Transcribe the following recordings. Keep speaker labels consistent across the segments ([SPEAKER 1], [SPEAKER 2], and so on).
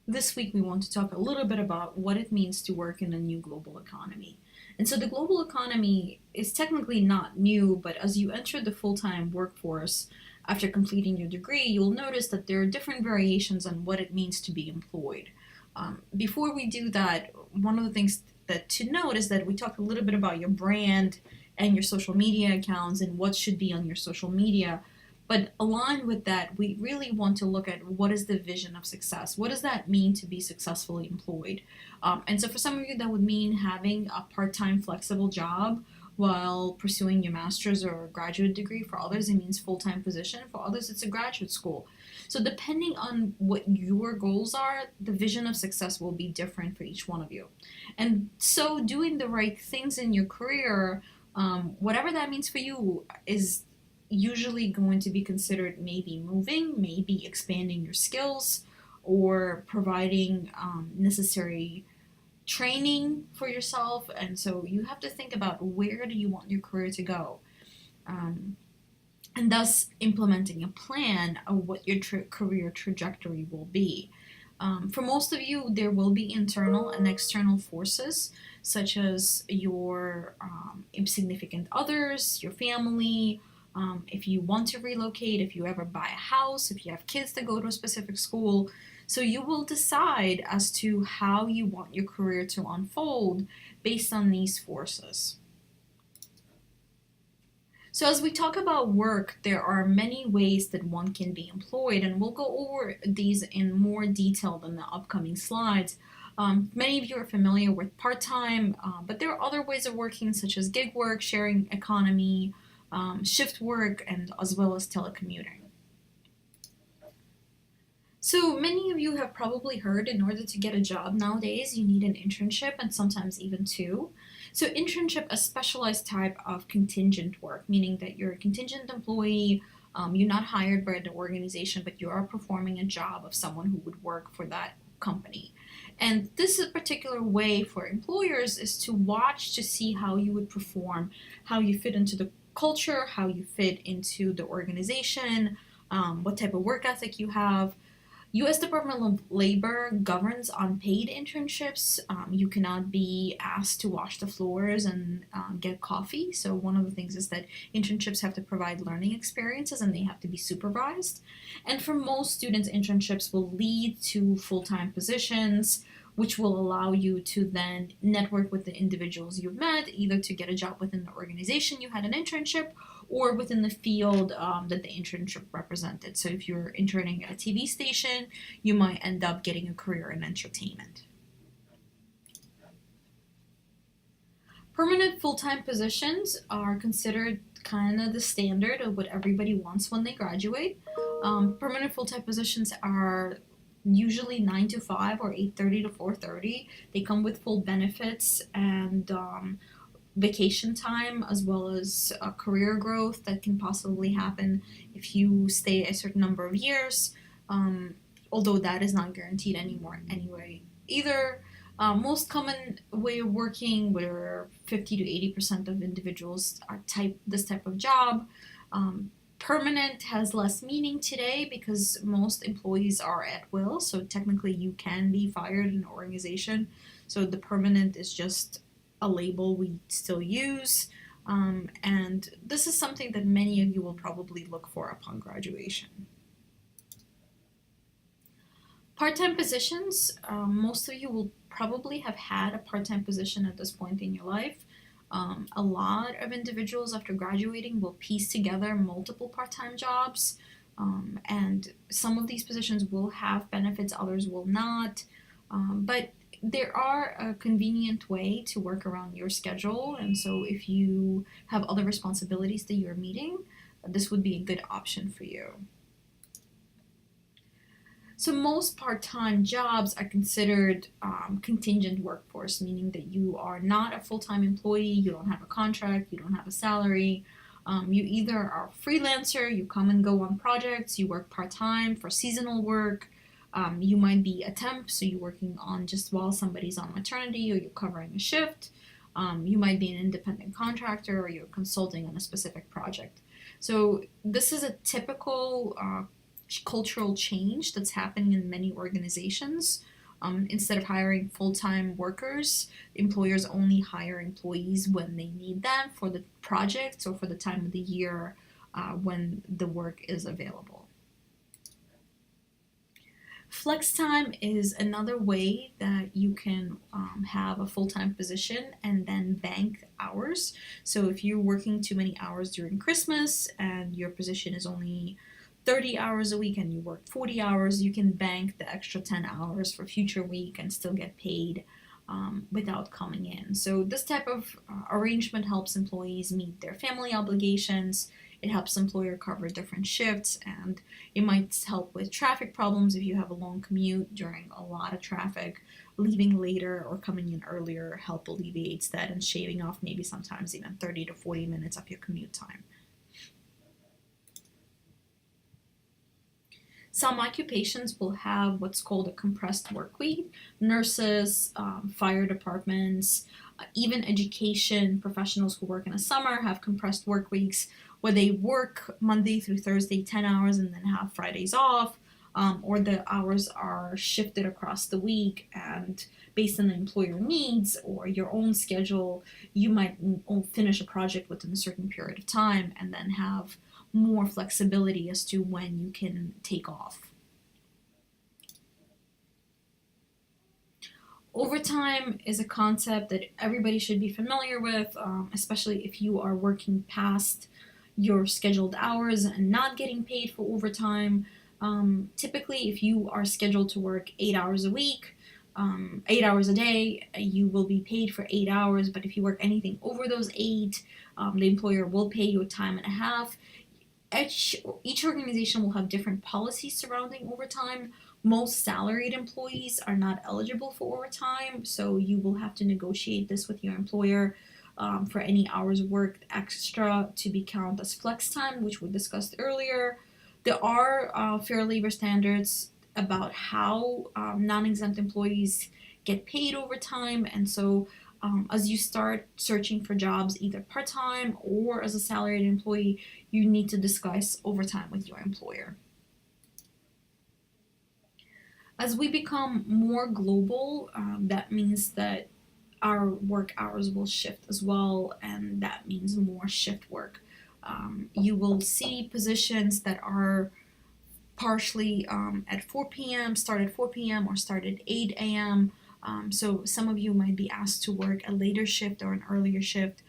[SPEAKER 1] This week, we want to talk a little bit about what it means to work in a new global economy. And so, the global economy is technically not new, but as you enter the full time workforce after completing your degree, you'll notice that there are different variations on what it means to be employed. Before we do that, one of the things that to note is that we talked a little bit about your brand and your social media accounts and what should be on your social media. But aligned with that, we really want to look at what is the vision of success? What does that mean to be successfully employed? And so, for some of you, that would mean having a part time flexible job while pursuing your master's or graduate degree. For others, it means full time position. For others, it's a graduate school. So, depending on what your goals are, the vision of success will be different for each one of you. And so, doing the right things in your career, whatever that means for you, is usually going to be considered maybe moving, maybe expanding your skills, or providing necessary training for yourself. And so you have to think about where do you want your career to go, um, and thus implementing a plan of what your career trajectory will be. For most of you, there will be internal and external forces, such as your significant others, your family. If you want to relocate, if you ever buy a house, if you have kids that go to a specific school. So you will decide as to how you want your career to unfold based on these forces. So, as we talk about work, there are many ways that one can be employed, and we'll go over these in more detail in the upcoming slides. Many of you are familiar with part time, but there are other ways of working, such as gig work, sharing economy, shift work, and as well as telecommuting. So many of you have probably heard in order to get a job nowadays, you need an internship and sometimes even two. So internship, a specialized type of contingent work, meaning that you're a contingent employee, you're not hired by the organization, but you are performing a job of someone who would work for that company. And this is a particular way for employers is to watch to see how you would perform, how you fit into the culture, how you fit into the organization, what type of work ethic you have. U.S. Department of Labor governs unpaid internships. You cannot be asked to wash the floors and get coffee. So one of the things is that internships have to provide learning experiences and they have to be supervised. And for most students, internships will lead to full-time positions, which will allow you to then network with the individuals you've met, either to get a job within the organization you had an internship or within the field that the internship represented. So if you're interning at a TV station, you might end up getting a career in entertainment. Permanent full-time positions are considered kind of the standard of what everybody wants when they graduate. Permanent full-time positions are usually 9 to 5 or 8:30 to 4:30. They come with full benefits and vacation time, as well as career growth that can possibly happen if you stay a certain number of years, um, although that is not guaranteed anymore anyway either. Most common way of working where 50 to 80% of individuals are this type of job. Permanent has less meaning today because most employees are at will, so technically you can be fired in an organization. So the permanent is just a label we still use, and this is something that many of you will probably look for upon graduation. Part-time positions, most of you will probably have had a part-time position at this point in your life. A lot of individuals after graduating will piece together multiple part-time jobs, and some of these positions will have benefits, others will not. But there are a convenient way to work around your schedule, and so if you have other responsibilities that you're meeting, this would be a good option for you. So most part-time jobs are considered contingent workforce, meaning that you are not a full-time employee, you don't have a contract, you don't have a salary. You either are a freelancer, you come and go on projects, you work part-time for seasonal work. You might be a temp, so you're working on just while somebody's on maternity or you're covering a shift. You might be an independent contractor or you're consulting on a specific project. So this is a typical cultural change that's happening in many organizations. Instead of hiring full-time workers, employers only hire employees when they need them for the projects or for the time of the year when the work is available. Flex time is another way that you can have a full time position and then bank hours. So if you're working too many hours during Christmas and your position is only 30 hours a week and you work 40 hours, you can bank the extra 10 hours for future week and still get paid without coming in. So this type of arrangement helps employees meet their family obligations. It helps employer cover different shifts, and it might help with traffic problems if you have a long commute during a lot of traffic. Leaving later or coming in earlier help alleviates that and shaving off maybe sometimes even 30 to 40 minutes of your commute time. Some occupations will have what's called a compressed work week. Nurses, fire departments, even education professionals who work in the summer have compressed work weeks where they work Monday through Thursday 10 hours and then have Fridays off. Or the hours are shifted across the week, and based on the employer needs or your own schedule, you might finish a project within a certain period of time and then have more flexibility as to when you can take off. Overtime is a concept that everybody should be familiar with, especially if you are working past your scheduled hours and not getting paid for overtime. Typically, if you are scheduled to work 8 hours a week, 8 hours a day, you will be paid for 8 hours. But if you work anything over those eight, the employer will pay you a time and a half. Each organization will have different policies surrounding overtime. Most salaried employees are not eligible for overtime, so you will have to negotiate this with your employer for any hours worked extra to be counted as flex time, which we discussed earlier. There are fair labor standards about how non-exempt employees get paid overtime, and so as you start searching for jobs, either part time or as a salaried employee, you need to discuss overtime with your employer. As we become more global, that means that our work hours will shift as well, and that means more shift work. You will see positions that are partially at 4 p.m., start at 4 p.m., or start at 8 a.m. So some of you might be asked to work a later shift or an earlier shift.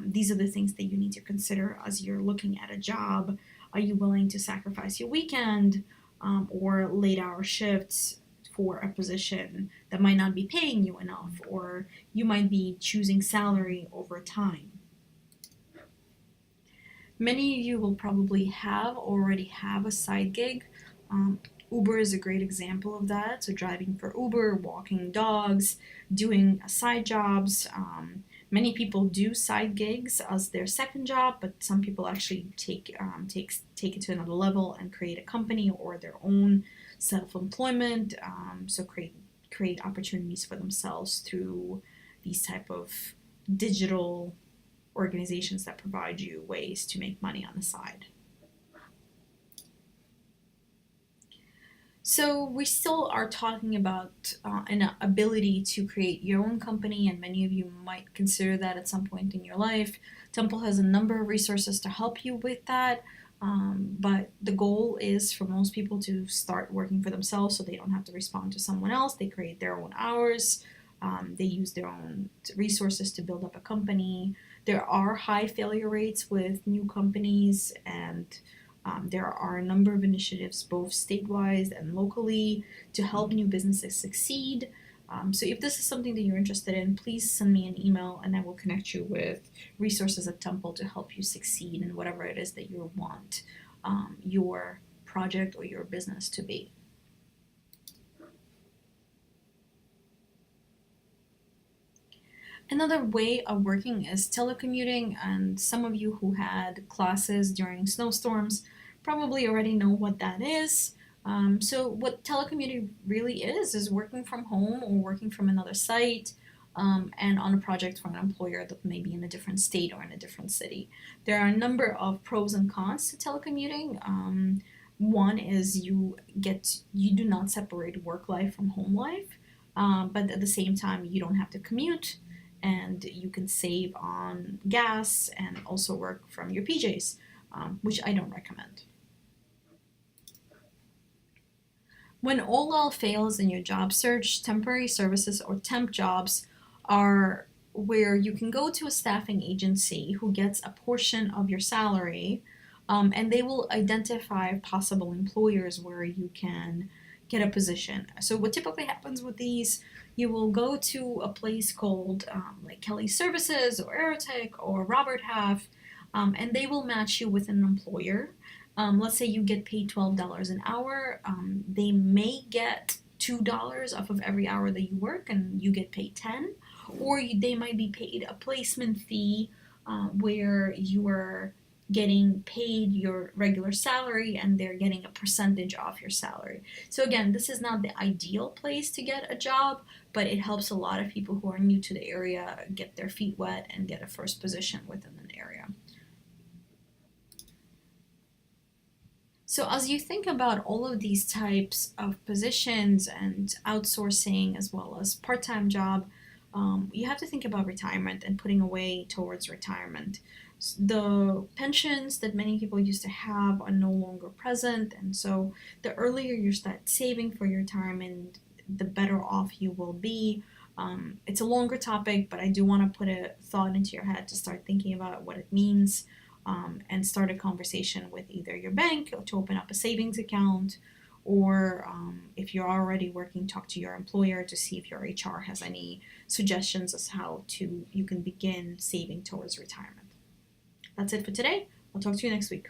[SPEAKER 1] These are the things that you need to consider as you're looking at a job. Are you willing to sacrifice your weekend or late hour shifts for a position that might not be paying you enough, or you might be choosing salary over time? Many of you will probably already have a side gig. Uber is a great example of that. So driving for Uber, walking dogs, doing side jobs. Many people do side gigs as their second job, but some people actually take it to another level and create a company or their own self-employment. So create opportunities for themselves through these type of digital organizations that provide you ways to make money on the side. So we still are talking about an ability to create your own company, and many of you might consider that at some point in your life. Temple has a number of resources to help you with that, but the goal is for most people to start working for themselves so they don't have to respond to someone else. They create their own hours. They use their own resources to build up a company. There are high failure rates with new companies, and there are a number of initiatives, both statewide and locally, to help new businesses succeed. So if this is something that you're interested in, please send me an email and I will connect you with resources at Temple to help you succeed in whatever it is that you want your project or your business to be. Another way of working is telecommuting, and some of you who had classes during snowstorms probably already know what that is. So what telecommuting really is working from home or working from another site and on a project for an employer that may be in a different state or in a different city. There are a number of pros and cons to telecommuting. One is you do not separate work life from home life, but at the same time you don't have to commute, and you can save on gas and also work from your PJs, which I don't recommend. When all else fails in your job search, temporary services or temp jobs are where you can go to a staffing agency who gets a portion of your salary, and they will identify possible employers where you can get a position. So, what typically happens with these, you will go to a place called like Kelly Services or Aerotech or Robert Half, and they will match you with an employer. Let's say you get paid $12 an hour. They may get $2 off of every hour that you work, and you get paid 10. Or they might be paid a placement fee, where you are getting paid your regular salary and they're getting a percentage off your salary. So again, this is not the ideal place to get a job, but it helps a lot of people who are new to the area get their feet wet and get a first position within an area. So, as you think about all of these types of positions and outsourcing as well as part time job, you have to think about retirement and putting away towards retirement. The pensions that many people used to have are no longer present, and so the earlier you start saving for your retirement, the better off you will be. It's a longer topic, but I do want to put a thought into your head to start thinking about what it means, and start a conversation with either your bank to open up a savings account, or if you're already working, talk to your employer to see if your HR has any suggestions as how to you can begin saving towards retirement. That's it for today. I'll talk to you next week.